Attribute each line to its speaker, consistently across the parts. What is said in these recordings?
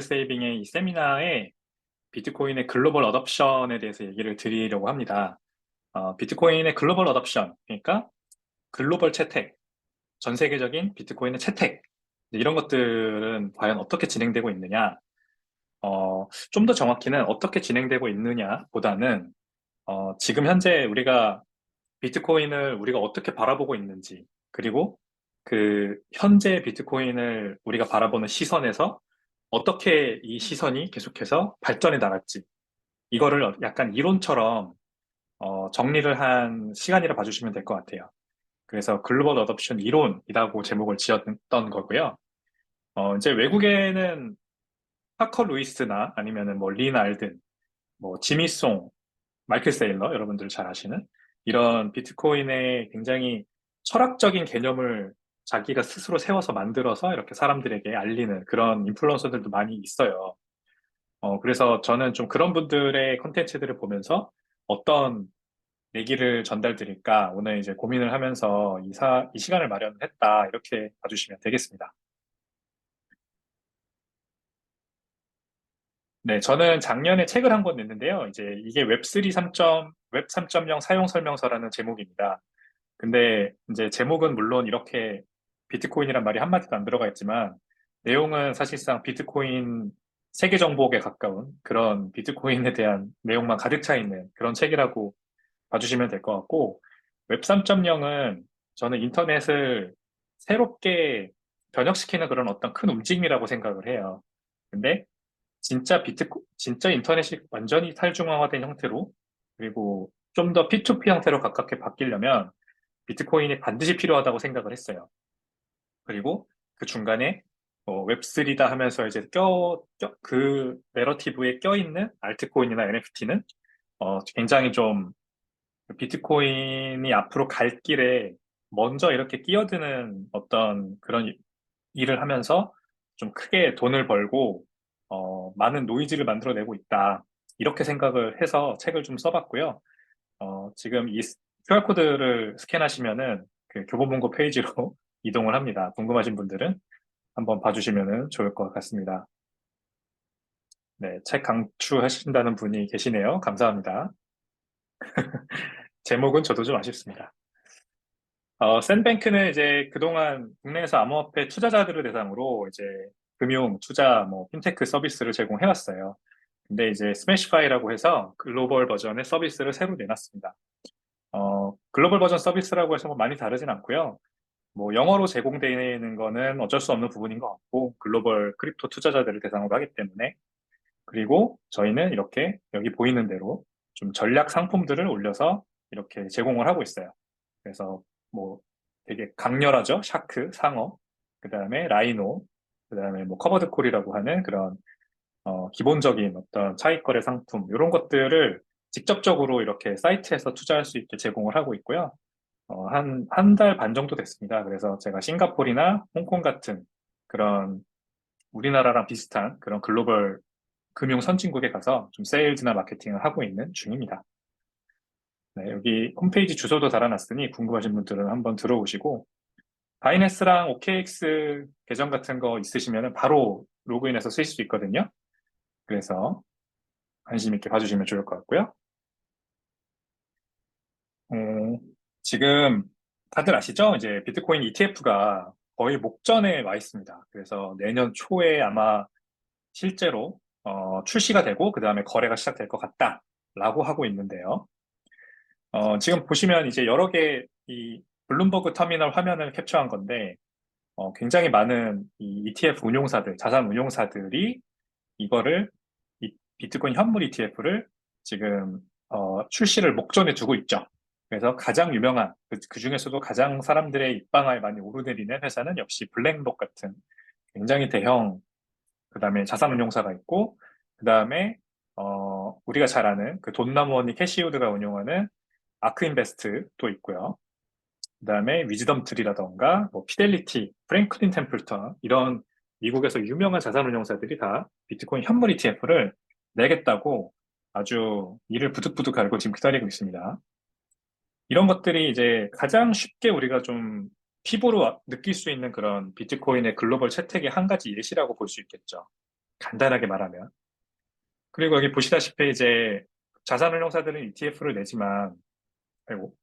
Speaker 1: 세이빙의 이 세미나에 비트코인의 글로벌 어답션에 대해서 얘기를 드리려고 합니다. 비트코인의 글로벌 어답션, 그러니까 글로벌 채택, 전 세계적인 비트코인의 채택, 이런 것들은 과연 어떻게 진행되고 있느냐, 좀 더 정확히는 어떻게 진행되고 있느냐 보다는, 지금 현재 우리가 비트코인을 우리가 어떻게 바라보고 있는지, 그리고 그 현재 비트코인을 우리가 바라보는 시선에서 어떻게 이 시선이 계속해서 발전해 나갈지, 이거를 약간 이론처럼 정리를 한 시간이라 봐주시면 될 것 같아요. 그래서 글로벌 어답션 이론이라고 제목을 지었던 거고요. 이제 외국에는 파커 루이스나 아니면은 뭐 린 알든, 뭐 지미 송, 마이클 세일러 여러분들 잘 아시는 이런 비트코인의 굉장히 철학적인 개념을 자기가 스스로 세워서 만들어서 이렇게 사람들에게 알리는 그런 인플루언서들도 많이 있어요. 그래서 저는 좀 그런 분들의 컨텐츠들을 보면서 어떤 얘기를 전달드릴까 오늘 이제 고민을 하면서 이 시간을 마련했다. 이렇게 봐주시면 되겠습니다. 네, 저는 작년에 책을 한 권 냈는데요. 이제 이게 웹 3.0 사용 설명서라는 제목입니다. 근데 이제 제목은 물론 이렇게 비트코인이란 말이 한마디도 안 들어가 있지만 내용은 사실상 비트코인 세계 정복에 가까운 그런 비트코인에 대한 내용만 가득 차 있는 그런 책이라고 봐주시면 될 것 같고, 웹 3.0은 저는 인터넷을 새롭게 변혁시키는 그런 어떤 큰 움직임이라고 생각을 해요. 근데 진짜 인터넷이 완전히 탈중앙화된 형태로, 그리고 좀 더 P2P 형태로 가깝게 바뀌려면 비트코인이 반드시 필요하다고 생각을 했어요. 그리고 그 중간에 웹3다 하면서 이제 그 내러티브에 껴있는 알트코인이나 NFT는 굉장히 좀 비트코인이 앞으로 갈 길에 먼저 이렇게 끼어드는 어떤 그런 일을 하면서 좀 크게 돈을 벌고, 많은 노이즈를 만들어내고 있다. 이렇게 생각을 해서 책을 좀 써봤고요. 지금 이 QR코드를 스캔하시면은 그 교보문고 페이지로 이동을 합니다. 궁금하신 분들은 한번 봐주시면 좋을 것 같습니다. 네, 책 강추하신다는 분이 계시네요. 감사합니다. 제목은 저도 좀 아쉽습니다. 샌뱅크는 이제 그동안 국내에서 암호화폐 투자자들을 대상으로 이제 금융, 투자, 뭐, 핀테크 서비스를 제공해왔어요. 근데 이제 스매시파이라고 해서 글로벌 버전의 서비스를 새로 내놨습니다. 글로벌 버전 서비스라고 해서 뭐 많이 다르진 않고요. 뭐, 영어로 제공되는 거는 어쩔 수 없는 부분인 것 같고, 글로벌 크립토 투자자들을 대상으로 하기 때문에. 그리고 저희는 이렇게 여기 보이는 대로 좀 전략 상품들을 올려서 이렇게 제공을 하고 있어요. 그래서 뭐 되게 강렬하죠. 샤크, 상어, 그 다음에 라이노, 그 다음에 뭐 커버드 콜이라고 하는 그런 기본적인 어떤 차익거래 상품, 이런 것들을 직접적으로 이렇게 사이트에서 투자할 수 있게 제공을 하고 있고요. 한 달 반 정도 됐습니다. 그래서 제가 싱가포르나 홍콩 같은 그런 우리나라랑 비슷한 그런 글로벌 금융 선진국에 가서 좀 세일즈나 마케팅을 하고 있는 중입니다. 네, 여기 홈페이지 주소도 달아놨으니 궁금하신 분들은 한번 들어오시고, 바이낸스랑 OKX 계정 같은 거 있으시면 바로 로그인해서 쓰실 수 있거든요. 그래서 관심 있게 봐주시면 좋을 것 같고요. 어, 지금 다들 아시죠? 이제 비트코인 ETF가 거의 목전에 와 있습니다. 그래서 내년 초에 아마 실제로 출시가 되고 그 다음에 거래가 시작될 것 같다라고 하고 있는데요. 지금 보시면 이제 여러 개 이 블룸버그 터미널 화면을 캡처한 건데 굉장히 많은 이 ETF 운용사들, 자산 운용사들이 이거를 비트코인 현물 ETF를 지금 출시를 목전에 두고 있죠. 그래서 가장 유명한 그 중에서도 가장 사람들의 입방아에 많이 오르내리는 회사는 역시 블랙록 같은 굉장히 대형 그다음에 자산 운용사가 있고 그다음에 우리가 잘 아는 그 돈나무원이 캐시우드가 운용하는 아크인베스트도 있고요. 그다음에 위즈덤 트리라던가 뭐 피델리티, 프랭클린 템플턴 이런 미국에서 유명한 자산 운용사들이 다 비트코인 현물 ETF를 내겠다고 아주 이를 부득부득 갈고 지금 기다리고 있습니다. 이런 것들이 이제 가장 쉽게 우리가 좀 피부로 느낄 수 있는 그런 비트코인의 글로벌 채택의 한 가지 예시라고 볼 수 있겠죠. 간단하게 말하면. 그리고 여기 보시다시피 이제 자산운용사들은 ETF를 내지만, 아이고,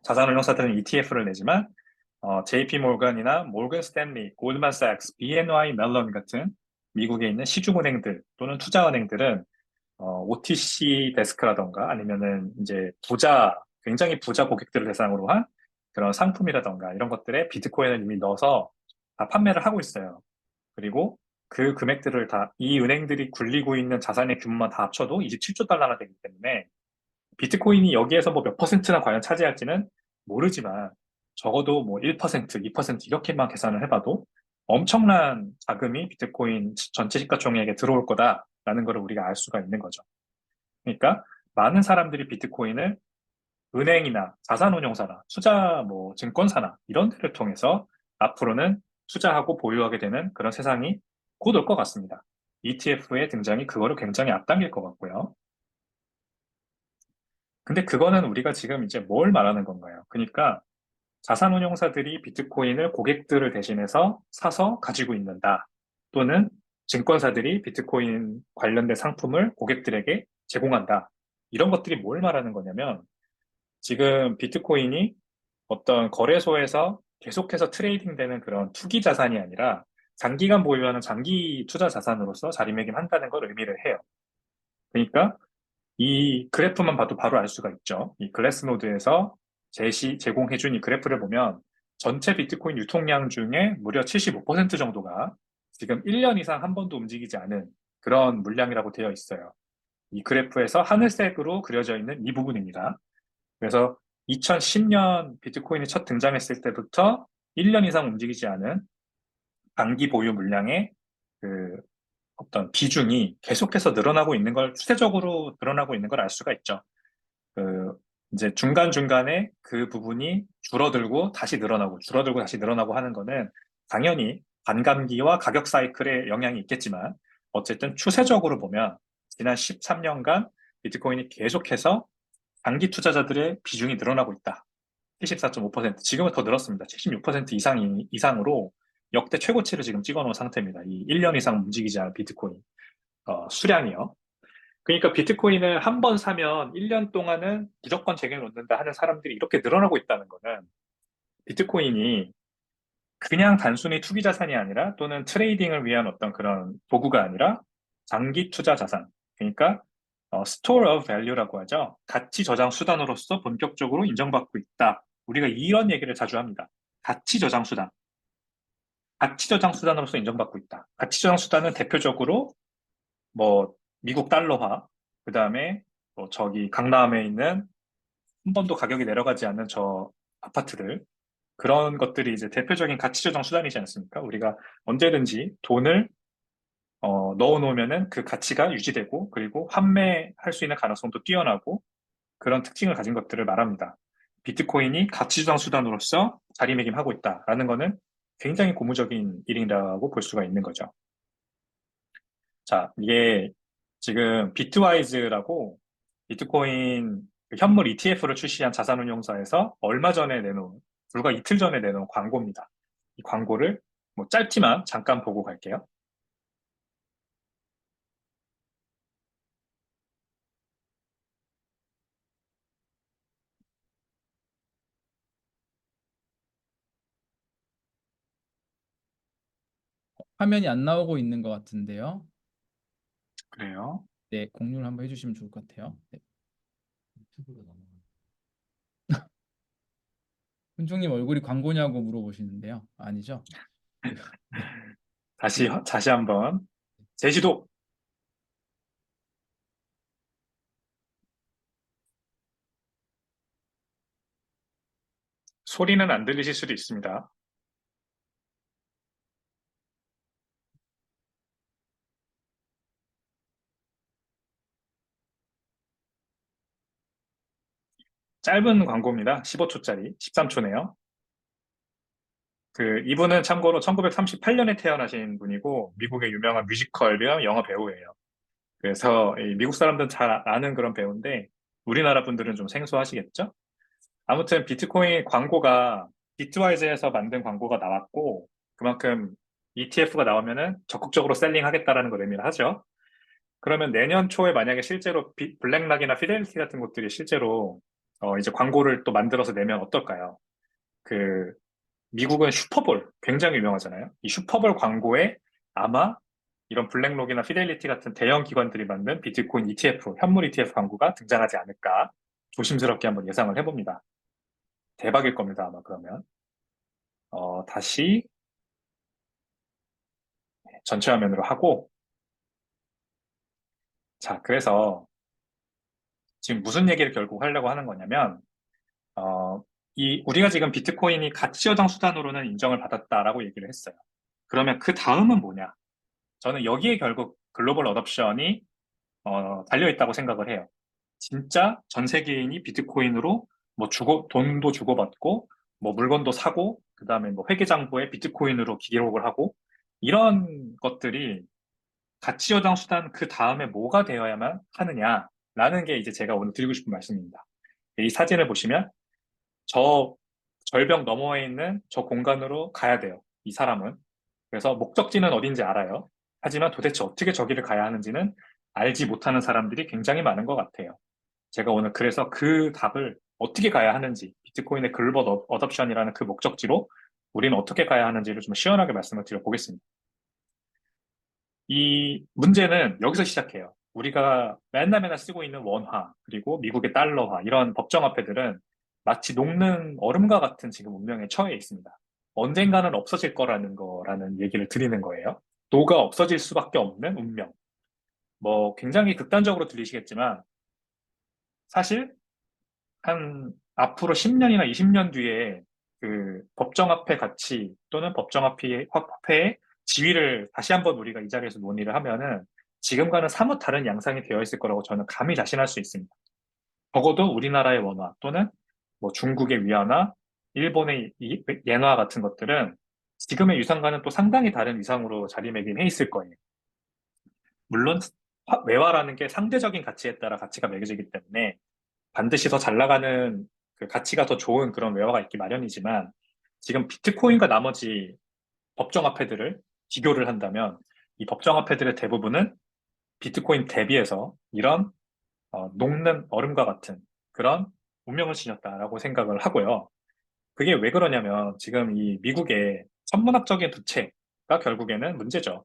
Speaker 1: 자산운용사들은 ETF를 내지만, JP 모건이나 모건 스탠리, 골드만삭스, BNY 멜론 같은 미국에 있는 시중은행들 또는 투자은행들은 OTC 데스크라던가 아니면은 이제 굉장히 부자 고객들을 대상으로 한 그런 상품이라던가 이런 것들에 비트코인을 이미 넣어서 다 판매를 하고 있어요. 그리고 그 금액들을 다, 이 은행들이 굴리고 있는 자산의 규모만 다 합쳐도 27조 달러나 되기 때문에 비트코인이 여기에서 뭐 몇 퍼센트나 과연 차지할지는 모르지만 적어도 뭐 1%, 2% 이렇게만 계산을 해봐도 엄청난 자금이 비트코인 전체 시가총액에 들어올 거다라는 걸 우리가 알 수가 있는 거죠. 그러니까 많은 사람들이 비트코인을 은행이나 자산운용사나 투자 뭐 증권사나 이런 데를 통해서 앞으로는 투자하고 보유하게 되는 그런 세상이 곧 올 것 같습니다. ETF의 등장이 그거를 굉장히 앞당길 것 같고요. 근데 그거는 우리가 지금 이제 뭘 말하는 건가요? 그러니까 자산운용사들이 비트코인을 고객들을 대신해서 사서 가지고 있는다. 또는 증권사들이 비트코인 관련된 상품을 고객들에게 제공한다. 이런 것들이 뭘 말하는 거냐면 지금 비트코인이 어떤 거래소에서 계속해서 트레이딩되는 그런 투기 자산이 아니라 장기간 보유하는 장기 투자 자산으로서 자리매김한다는 걸 의미를 해요. 그러니까 이 그래프만 봐도 바로 알 수가 있죠. 이 글래스노드에서 제공해준 이 그래프를 보면 전체 비트코인 유통량 중에 무려 75% 정도가 지금 1년 이상 한 번도 움직이지 않은 그런 물량이라고 되어 있어요. 이 그래프에서 하늘색으로 그려져 있는 이 부분입니다. 그래서 2010년 비트코인이 첫 등장했을 때부터 1년 이상 움직이지 않은 단기 보유 물량의 그 어떤 비중이 계속해서 늘어나고 있는 걸, 추세적으로 늘어나고 있는 걸 알 수가 있죠. 그, 이제 중간중간에 그 부분이 줄어들고 다시 늘어나고, 줄어들고 다시 늘어나고 하는 거는 당연히 반감기와 가격 사이클에 영향이 있겠지만, 어쨌든 추세적으로 보면 지난 13년간 비트코인이 계속해서 단기 투자자들의 비중이 늘어나고 있다. 74.5%. 지금은 더 늘었습니다. 76% 이상으로 역대 최고치를 지금 찍어놓은 상태입니다. 이 1년 이상 움직이지 않은 비트코인 수량이요. 그러니까 비트코인을 한 번 사면 1년 동안은 무조건 재경을 놓는다 하는 사람들이 이렇게 늘어나고 있다는 거는 비트코인이 그냥 단순히 투기 자산이 아니라 또는 트레이딩을 위한 어떤 그런 도구가 아니라 장기 투자 자산. 그러니까 store of value라고 하죠. 가치 저장 수단으로서 본격적으로 인정받고 있다. 우리가 이런 얘기를 자주 합니다. 가치 저장 수단. 가치 저장 수단으로서 인정받고 있다. 가치 저장 수단은 대표적으로 뭐 미국 달러화, 그 다음에 뭐 저기 강남에 있는 한 번도 가격이 내려가지 않는 저 아파트들, 그런 것들이 이제 대표적인 가치 조정 수단이지 않습니까? 우리가 언제든지 돈을 넣어 놓으면은 그 가치가 유지되고 그리고 환매할 수 있는 가능성도 뛰어나고 그런 특징을 가진 것들을 말합니다. 비트코인이 가치 조정 수단으로서 자리매김하고 있다라는 거는 굉장히 고무적인 일이라고 볼 수가 있는 거죠. 자, 이게 지금 비트와이즈라고 비트코인 그 현물 ETF를 출시한 자산운용사에서 얼마 전에 불과 이틀 전에 내놓은 광고입니다. 이 광고를 뭐 짧지만 잠깐 보고 갈게요.
Speaker 2: 화면이 안 나오고 있는 것 같은데요.
Speaker 1: 그래요.
Speaker 2: 네, 공유를 한번 해주시면 좋을 것 같아요. 네. 훈종님 얼굴이 광고냐고 물어보시는데요. 아니죠? 네.
Speaker 1: 다시 한번 제시도. 소리는 안 들리실 수도 있습니다. 짧은 광고입니다. 15초짜리, 13초네요. 이분은 참고로 1938년에 태어나신 분이고, 미국의 유명한 뮤지컬 영화 배우예요. 그래서 이 미국 사람들은 잘 아는 그런 배우인데, 우리나라 분들은 좀 생소하시겠죠? 아무튼 비트코인 광고가 비트와이즈에서 만든 광고가 나왔고, 그만큼 ETF가 나오면은 적극적으로 셀링하겠다라는 걸 의미를 하죠. 그러면 내년 초에 만약에 실제로 블랙락이나 피델리티 같은 것들이 실제로 이제 광고를 또 만들어서 내면 어떨까요? 그 미국은 슈퍼볼 굉장히 유명하잖아요. 이 슈퍼볼 광고에 아마 이런 블랙록이나 피델리티 같은 대형 기관들이 만든 비트코인 ETF, 현물 ETF 광고가 등장하지 않을까 조심스럽게 한번 예상을 해봅니다. 대박일 겁니다, 아마 그러면. 다시 전체 화면으로 하고, 자, 그래서 지금 무슨 얘기를 결국 하려고 하는 거냐면, 우리가 지금 비트코인이 가치저장 수단으로는 인정을 받았다라고 얘기를 했어요. 그러면 그 다음은 뭐냐? 저는 여기에 결국 글로벌 어답션이 달려있다고 생각을 해요. 진짜 전 세계인이 비트코인으로 뭐 돈도 주고받고, 뭐 물건도 사고, 그 다음에 뭐 회계장부에 비트코인으로 기록을 하고, 이런 것들이 가치저장 수단 그 다음에 뭐가 되어야만 하느냐라는 게 이제 제가 오늘 드리고 싶은 말씀입니다. 이 사진을 보시면 저 절벽 너머에 있는 저 공간으로 가야 돼요. 이 사람은. 그래서 목적지는 어딘지 알아요. 하지만 도대체 어떻게 저기를 가야 하는지는 알지 못하는 사람들이 굉장히 많은 것 같아요. 제가 오늘 그래서 그 답을 어떻게 가야 하는지, 비트코인의 글로벌 어답션이라는 그 목적지로 우리는 어떻게 가야 하는지를 좀 시원하게 말씀을 드려보겠습니다. 이 문제는 여기서 시작해요. 우리가 맨날 맨날 쓰고 있는 원화, 그리고 미국의 달러화, 이런 법정화폐들은 마치 녹는 얼음과 같은 지금 운명에 처해 있습니다. 언젠가는 없어질 거라는 얘기를 드리는 거예요. 도가 없어질 수밖에 없는 운명. 뭐 굉장히 극단적으로 들리시겠지만 사실 한 앞으로 10년이나 20년 뒤에 그 법정화폐 가치 또는 화폐의 지위를 다시 한번 우리가 이 자리에서 논의를 하면은 지금과는 사뭇 다른 양상이 되어 있을 거라고 저는 감히 자신할 수 있습니다. 적어도 우리나라의 원화 또는 뭐 중국의 위안화, 일본의 엔화 같은 것들은 지금의 위상과는 또 상당히 다른 위상으로 자리매김해 있을 거예요. 물론 외화라는 게 상대적인 가치에 따라 가치가 매겨지기 때문에 반드시 더 잘 나가는 그 가치가 더 좋은 그런 외화가 있기 마련이지만 지금 비트코인과 나머지 법정화폐들을 비교를 한다면 이 법정화폐들의 대부분은 비트코인 대비해서 이런 녹는 얼음과 같은 그런 운명을 지녔다라고 생각을 하고요. 그게 왜 그러냐면 지금 이 미국의 천문학적인 부채가 결국에는 문제죠.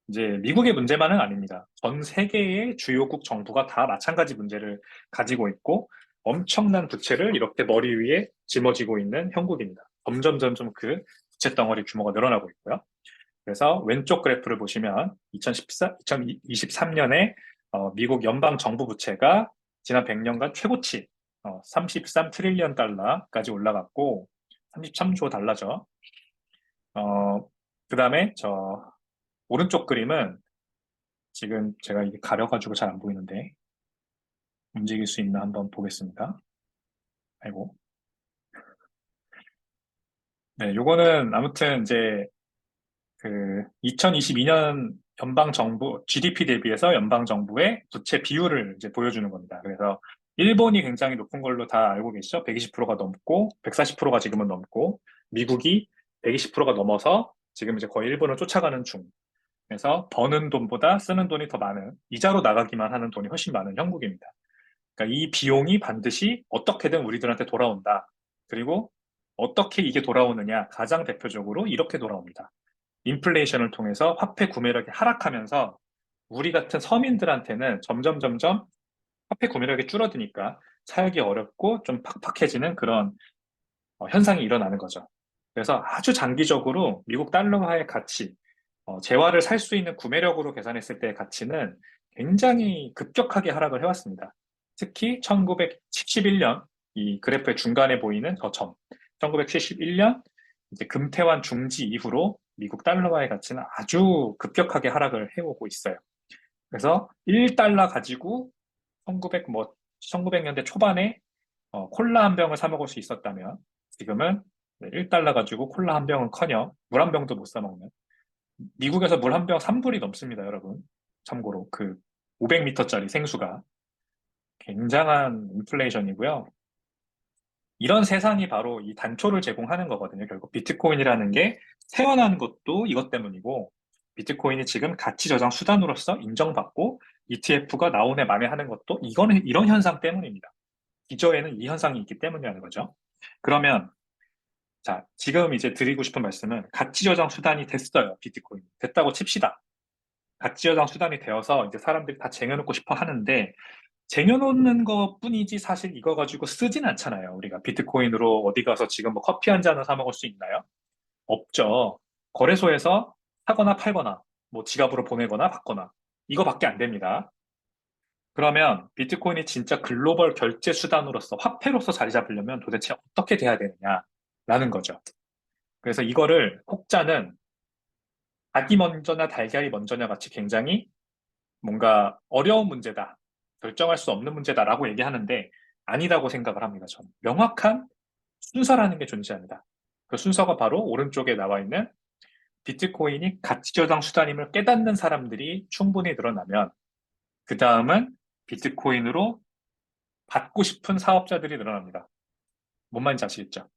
Speaker 1: 이제 미국의 문제만은 아닙니다. 전 세계의 주요국 정부가 다 마찬가지 문제를 가지고 있고 엄청난 부채를 이렇게 머리 위에 짊어지고 있는 형국입니다. 점점 그 부채 덩어리 규모가 늘어나고 있고요. 그래서 왼쪽 그래프를 보시면 2023년에 미국 연방 정부 부채가 지난 100년간 최고치 33 트릴리언 달러까지 올라갔고 33조 달러죠. 그다음에 저 오른쪽 그림은 지금 제가 이게 가려가지고 잘 안 보이는데 움직일 수 있나 한번 보겠습니다. 아이고. 네, 요거는 아무튼 이제 그 2022년 연방 정부 GDP 대비해서 연방 정부의 부채 비율을 이제 보여주는 겁니다. 그래서 일본이 굉장히 높은 걸로 다 알고 계시죠? 120%가 넘고 140%가 지금은 넘고 미국이 120%가 넘어서 지금 이제 거의 일본을 쫓아가는 중. 그래서 버는 돈보다 쓰는 돈이 더 많은 이자로 나가기만 하는 돈이 훨씬 많은 형국입니다. 그러니까 이 비용이 반드시 어떻게든 우리들한테 돌아온다. 그리고 어떻게 이게 돌아오느냐? 가장 대표적으로 이렇게 돌아옵니다. 인플레이션을 통해서 화폐 구매력이 하락하면서 우리 같은 서민들한테는 점점 화폐 구매력이 줄어드니까 사기 어렵고 좀 팍팍해지는 그런 현상이 일어나는 거죠. 그래서 아주 장기적으로 미국 달러화의 가치, 재화를 살 수 있는 구매력으로 계산했을 때의 가치는 굉장히 급격하게 하락을 해왔습니다. 특히 1971년 이 그래프의 중간에 보이는 저 점, 1971년 이제 금태환 중지 이후로 미국 달러화의 가치는 아주 급격하게 하락을 해오고 있어요. 그래서 1달러 가지고 1900년대 초반에 콜라 한 병을 사 먹을 수 있었다면 지금은 1달러 가지고 콜라 한 병은커녕 물 한 병도 못 사 먹는 미국에서 물 한 병 3불이 넘습니다, 여러분. 참고로 그 500m짜리 생수가 굉장한 인플레이션이고요. 이런 세상이 바로 이 단초를 제공하는 거거든요. 결국 비트코인이라는 게 태어난 것도 이것 때문이고, 비트코인이 지금 가치 저장 수단으로서 인정받고 ETF가 나오네 마네 하는 것도 이거는 이런 현상 때문입니다. 기저에는 이 현상이 있기 때문이라는 거죠. 그러면 자, 지금 이제 드리고 싶은 말씀은 가치 저장 수단이 됐어요. 비트코인. 됐다고 칩시다. 가치 저장 수단이 되어서 이제 사람들이 다 쟁여놓고 싶어 하는데 쟁여놓는 것 뿐이지 사실 이거 가지고 쓰진 않잖아요. 우리가 비트코인으로 어디 가서 지금 뭐 커피 한 잔을 사 먹을 수 있나요? 없죠. 거래소에서 사거나 팔거나 뭐 지갑으로 보내거나 받거나 이거밖에 안 됩니다. 그러면 비트코인이 진짜 글로벌 결제 수단으로서 화폐로서 자리 잡으려면 도대체 어떻게 돼야 되느냐라는 거죠. 그래서 이거를 혹자는 닭이 먼저냐 달걀이 먼저냐 같이 굉장히 뭔가 어려운 문제다. 결정할 수 없는 문제다라고 얘기하는데 아니라고 생각을 합니다. 저는. 명확한 순서라는 게 존재합니다. 그 순서가 바로 오른쪽에 나와 있는 비트코인이 가치 저장 수단임을 깨닫는 사람들이 충분히 늘어나면 그 다음은 비트코인으로 받고 싶은 사업자들이 늘어납니다. 뭔 말인지 아시겠죠?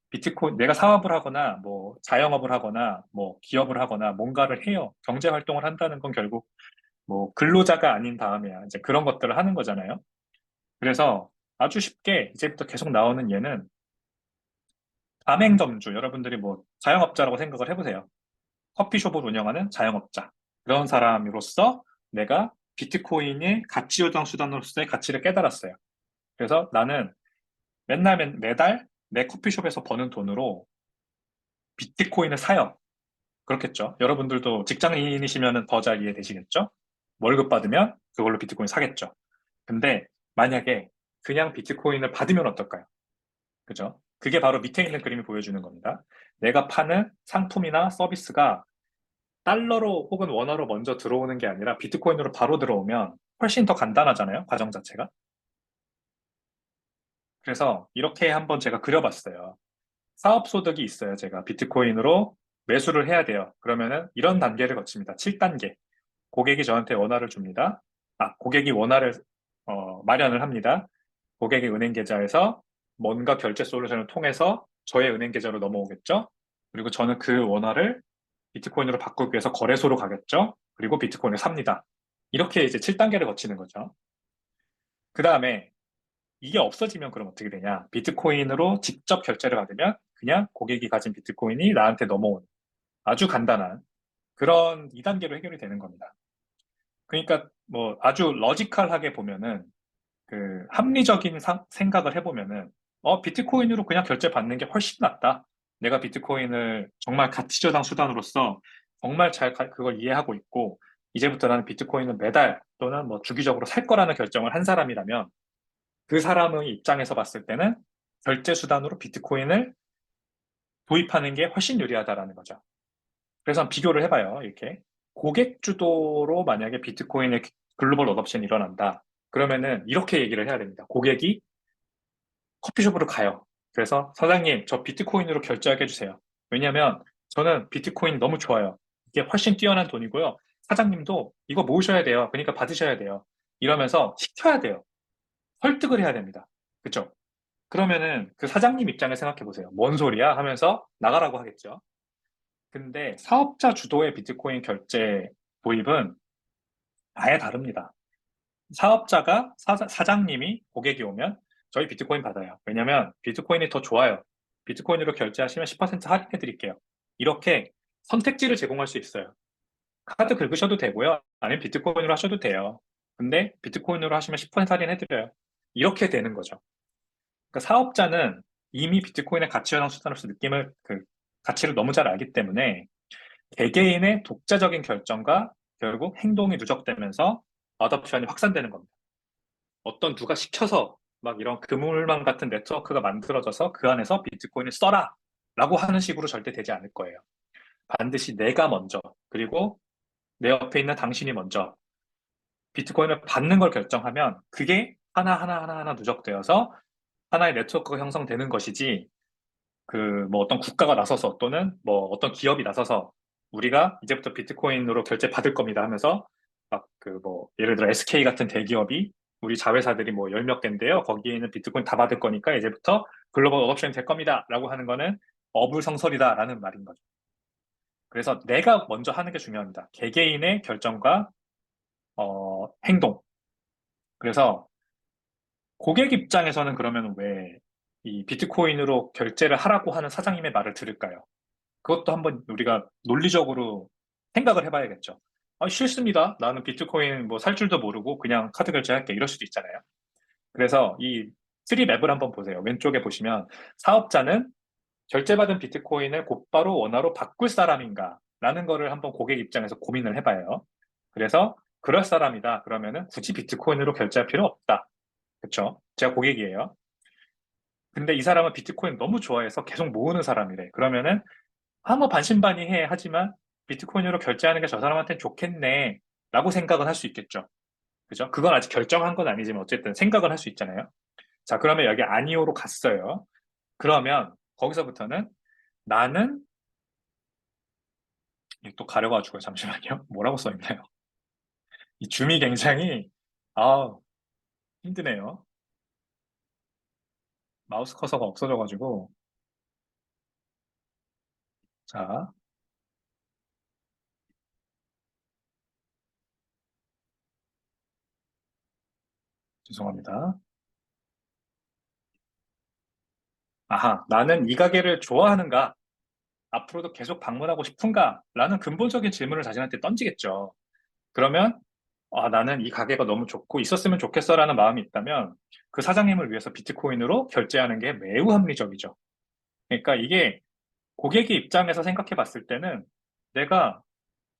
Speaker 1: 비트코인, 내가 사업을 하거나, 뭐, 자영업을 하거나, 뭐, 기업을 하거나, 뭔가를 해요. 경제 활동을 한다는 건 결국, 뭐, 근로자가 아닌 다음에야 이제 그런 것들을 하는 거잖아요. 그래서 아주 쉽게 이제부터 계속 나오는 예는 가맹점주, 여러분들이 뭐, 자영업자라고 생각을 해보세요. 커피숍을 운영하는 자영업자. 그런 사람으로서 내가 비트코인의 가치 조정 수단으로서의 가치를 깨달았어요. 그래서 나는 매달 내 커피숍에서 버는 돈으로 비트코인을 사요. 그렇겠죠. 여러분들도 직장인이시면 더 잘 이해되시겠죠? 월급 받으면 그걸로 비트코인 사겠죠. 근데 만약에 그냥 비트코인을 받으면 어떨까요? 그죠? 그게 바로 밑에 있는 그림이 보여주는 겁니다. 내가 파는 상품이나 서비스가 달러로 혹은 원화로 먼저 들어오는 게 아니라 비트코인으로 바로 들어오면 훨씬 더 간단하잖아요. 과정 자체가. 그래서 이렇게 한번 제가 그려봤어요. 사업 소득이 있어요. 제가 비트코인으로 매수를 해야 돼요. 그러면은 이런 단계를 거칩니다. 7단계. 고객이 저한테 원화를 줍니다. 고객이 원화를 마련을 합니다. 고객의 은행 계좌에서 뭔가 결제 솔루션을 통해서 저의 은행 계좌로 넘어오겠죠. 그리고 저는 그 원화를 비트코인으로 바꾸기 위해서 거래소로 가겠죠. 그리고 비트코인을 삽니다. 이렇게 이제 7단계를 거치는 거죠. 그 다음에 이게 없어지면 그럼 어떻게 되냐? 비트코인으로 직접 결제를 받으면 그냥 고객이 가진 비트코인이 나한테 넘어오는 아주 간단한 그런 2단계로 해결이 되는 겁니다. 그러니까 뭐 아주 러지컬하게 보면은 그 합리적인 생각을 해보면은 비트코인으로 그냥 결제 받는 게 훨씬 낫다. 내가 비트코인을 정말 가치 저장 수단으로서 정말 잘 그걸 이해하고 있고 이제부터 나는 비트코인을 매달 또는 뭐 주기적으로 살 거라는 결정을 한 사람이라면 그 사람의 입장에서 봤을 때는 결제 수단으로 비트코인을 도입하는 게 훨씬 유리하다라는 거죠. 그래서 비교를 해봐요. 이렇게 고객 주도로 만약에 비트코인의 글로벌 어답션이 일어난다. 그러면은 이렇게 얘기를 해야 됩니다. 고객이 커피숍으로 가요. 그래서 사장님, 저 비트코인으로 결제하게 해주세요. 왜냐하면 저는 비트코인 너무 좋아요. 이게 훨씬 뛰어난 돈이고요. 사장님도 이거 모으셔야 돼요. 그러니까 받으셔야 돼요. 이러면서 시켜야 돼요. 설득을 해야 됩니다. 그쵸? 그러면은 그 사장님 입장을 생각해 보세요. 뭔 소리야? 하면서 나가라고 하겠죠. 근데 사업자 주도의 비트코인 결제 도입은 아예 다릅니다. 사업자가 사장님이 고객이 오면 저희 비트코인 받아요. 왜냐면 비트코인이 더 좋아요. 비트코인으로 결제하시면 10% 할인해 드릴게요. 이렇게 선택지를 제공할 수 있어요. 카드 긁으셔도 되고요. 아니면 비트코인으로 하셔도 돼요. 근데 비트코인으로 하시면 10% 할인해 드려요. 이렇게 되는 거죠. 그러니까 사업자는 이미 비트코인의 가치 현황 수단으로서 가치를 너무 잘 알기 때문에 개개인의 독자적인 결정과 결국 행동이 누적되면서 어답션이 확산되는 겁니다. 어떤 누가 시켜서 막 이런 그물망 같은 네트워크가 만들어져서 그 안에서 비트코인을 써라! 라고 하는 식으로 절대 되지 않을 거예요. 반드시 내가 먼저, 그리고 내 옆에 있는 당신이 먼저 비트코인을 받는 걸 결정하면 그게 하나하나 누적되어서 하나의 네트워크가 형성되는 것이지 그 뭐 어떤 국가가 나서서 또는 뭐 어떤 기업이 나서서 우리가 이제부터 비트코인으로 결제 받을 겁니다 하면서 막 그 뭐 예를 들어 SK 같은 대기업이 우리 자회사들이 뭐 열 몇 개인데요. 거기에는 비트코인 다 받을 거니까 이제부터 글로벌 어답션이 될 겁니다. 라고 하는 거는 어불성설이다라는 말인 거죠. 그래서 내가 먼저 하는 게 중요합니다. 개개인의 결정과 행동. 그래서 고객 입장에서는 그러면 왜 이 비트코인으로 결제를 하라고 하는 사장님의 말을 들을까요? 그것도 한번 우리가 논리적으로 생각을 해봐야겠죠. 아, 싫습니다. 나는 비트코인 뭐 살 줄도 모르고 그냥 카드 결제할게. 이럴 수도 있잖아요. 그래서 이 트리 맵을 한번 보세요. 왼쪽에 보시면 사업자는 결제받은 비트코인을 곧바로 원화로 바꿀 사람인가? 라는 거를 한번 고객 입장에서 고민을 해봐요. 그래서 그럴 사람이다. 그러면은 굳이 비트코인으로 결제할 필요 없다. 그렇죠? 제가 고객이에요. 근데 이 사람은 비트코인 너무 좋아해서 계속 모으는 사람이래. 그러면은 뭐 반신반의해 하지만 비트코인으로 결제하는 게 저 사람한테는 좋겠네. 라고 생각은 할 수 있겠죠. 그죠? 그건 아직 결정한 건 아니지만 어쨌든 생각은 할 수 있잖아요. 자, 그러면 여기 아니오로 갔어요. 그러면 거기서부터는 나는 또 가려가지고 잠시만요. 뭐라고 써 있나요? 이 줌이 굉장히 힘드네요. 마우스 커서가 없어져가지고 자, 죄송합니다. 아하, 나는 이 가게를 좋아하는가? 앞으로도 계속 방문하고 싶은가? 라는 근본적인 질문을 자신한테 던지겠죠. 그러면 나는 이 가게가 너무 좋고 있었으면 좋겠어라는 마음이 있다면 그 사장님을 위해서 비트코인으로 결제하는 게 매우 합리적이죠. 그러니까 이게 고객의 입장에서 생각해 봤을 때는 내가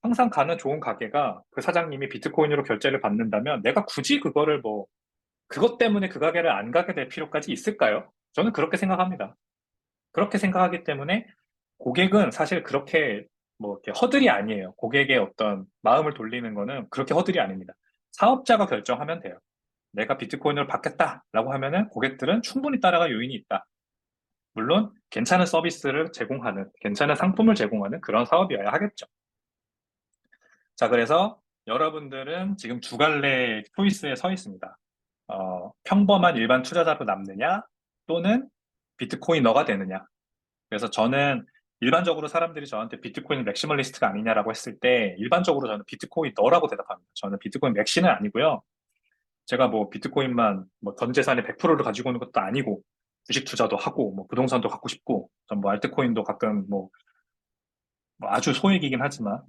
Speaker 1: 항상 가는 좋은 가게가 그 사장님이 비트코인으로 결제를 받는다면 내가 굳이 그거를 그것 때문에 그 가게를 안 가게 될 필요까지 있을까요? 저는 그렇게 생각합니다. 그렇게 생각하기 때문에 고객은 사실 그렇게 이렇게 허들이 아니에요. 고객의 어떤 마음을 돌리는 거는 그렇게 허들이 아닙니다. 사업자가 결정하면 돼요. 내가 비트코인을 받겠다라고 하면은 고객들은 충분히 따라갈 요인이 있다. 물론 괜찮은 서비스를 제공하는, 괜찮은 상품을 제공하는 그런 사업이어야 하겠죠. 자, 그래서 여러분들은 지금 두 갈래 초이스에 서 있습니다. 평범한 일반 투자자로 남느냐, 또는 비트코이너가 되느냐. 그래서 저는 일반적으로 사람들이 저한테 비트코인 맥시멀리스트가 아니냐라고 했을 때 일반적으로 저는 비트코이너라고 대답합니다. 저는 비트코인 맥시는 아니고요. 제가 비트코인만 전 재산의 100%를 가지고 있는 것도 아니고 주식 투자도 하고 부동산도 갖고 싶고 전 알트코인도 가끔 아주 소액이긴 하지만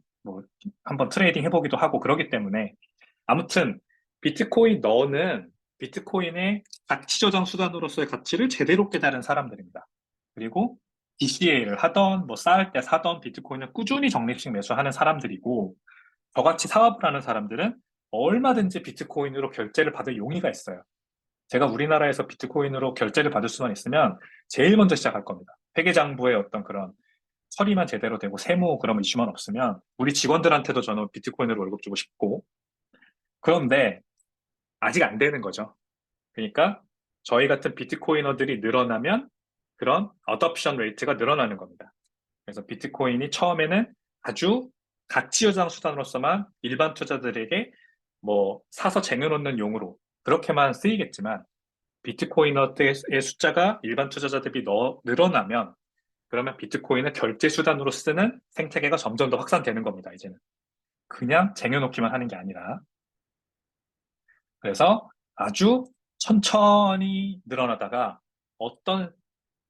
Speaker 1: 한번 트레이딩 해보기도 하고 그러기 때문에 아무튼 비트코이너는 비트코인의 가치 저장 수단으로서의 가치를 제대로 깨달은 사람들입니다. 그리고 DCA를 하던 쌓을 때 사던 비트코인을 꾸준히 적립식 매수하는 사람들이고 저같이 사업을 하는 사람들은 얼마든지 비트코인으로 결제를 받을 용의가 있어요. 제가 우리나라에서 비트코인으로 결제를 받을 수만 있으면 제일 먼저 시작할 겁니다. 회계장부의 어떤 그런 처리만 제대로 되고 세무 그런 이슈만 없으면 우리 직원들한테도 저는 비트코인으로 월급 주고 싶고 그런데 아직 안 되는 거죠. 그러니까 저희 같은 비트코이너들이 늘어나면 그런 어답션 레이트가 늘어나는 겁니다. 그래서 비트코인이 처음에는 아주 가치 저장 수단으로서만 일반 투자들에게 사서 쟁여놓는 용으로 그렇게만 쓰이겠지만 비트코이너의 숫자가 일반 투자자들이 늘어나면 그러면 비트코인을 결제 수단으로 쓰는 생태계가 점점 더 확산되는 겁니다, 이제는. 그냥 쟁여놓기만 하는 게 아니라. 그래서 아주 천천히 늘어나다가 어떤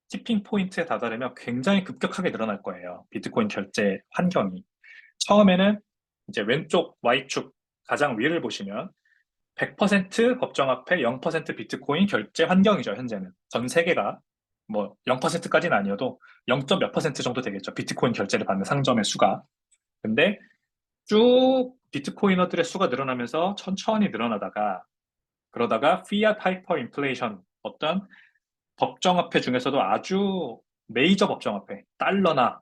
Speaker 1: 티핑 포인트에 다다르면 굉장히 급격하게 늘어날 거예요. 비트코인 결제 환경이. 처음에는 이제 왼쪽 Y축 가장 위를 보시면 100% 법정 화폐 0% 비트코인 결제 환경이죠, 현재는. 전 세계가 0%까지는 아니어도 0. 몇 퍼센트 정도 되겠죠. 비트코인 결제를 받는 상점의 수가. 근데 쭉 비트코이너들의 수가 늘어나면서 천천히 늘어나다가 그러다가 피아트 하이퍼 인플레이션 어떤 법정화폐 중에서도 아주 메이저 법정화폐 달러나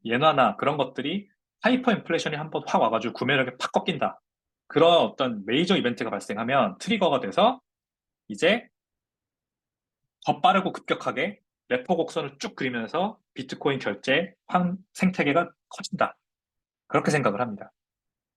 Speaker 1: 예나나 그런 것들이 하이퍼 인플레이션이 한번 확 와가지고 구매력이 팍 꺾인다. 그런 어떤 메이저 이벤트가 발생하면 트리거가 돼서 이제 더 빠르고 급격하게 레포 곡선을 쭉 그리면서 비트코인 결제 생태계가 커진다. 그렇게 생각을 합니다.